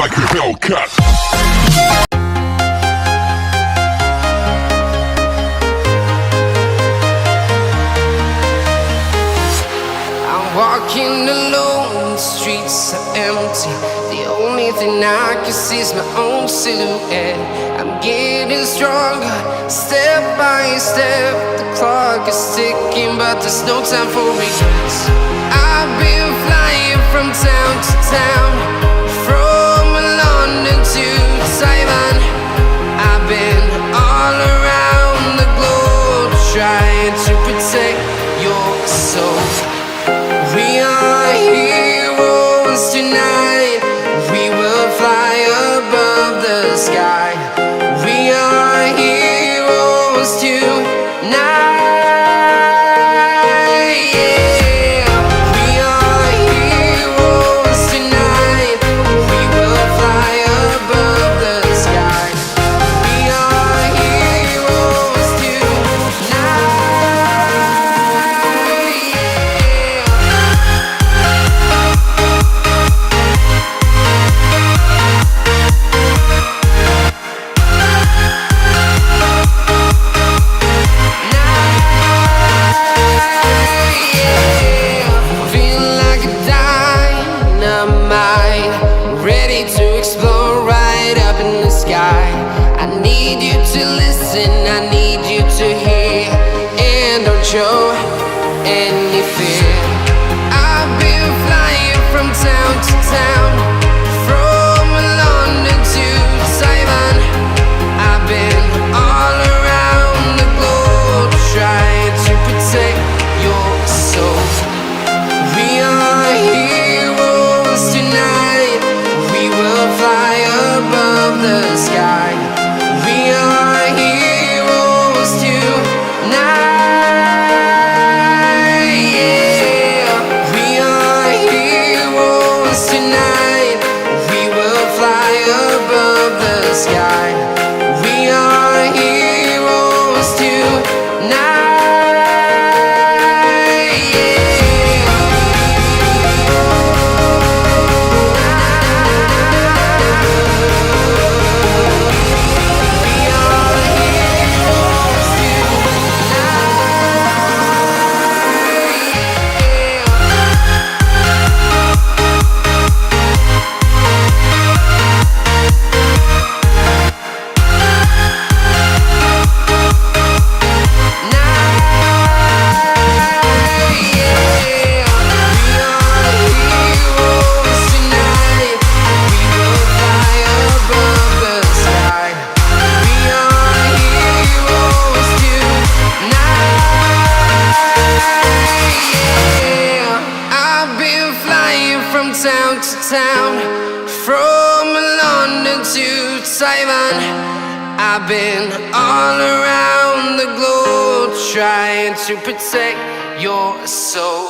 like a Hellcat. Walking alone, the streets are empty. The only thing I can see is my own silhouette. I'm getting stronger, step by step. The clock is ticking, but there's no time for regrets. I've been flying from town to town, from London to Taiwan. I've been all around the globe, trying to protect your soul. We are heroes tonight. We will fly above the sky. We are heroes tonight. Yeah. We are heroes tonight. We will fly above the sky. We are heroes tonight. Ready to explore right up in the sky. I need you to listen, I need you to hear, and don't show any fear. I've been flying from town to town, from London to Taiwan. I've been all around the globe, trying to protect your soul. We are heroes tonight. We will fly above the sky. We are heroes tonight. Yeah. We are heroes tonight. We will fly above the sky. We are heroes tonight. Town to town, from London to Taiwan. I've been all around the globe, trying to protect your soul.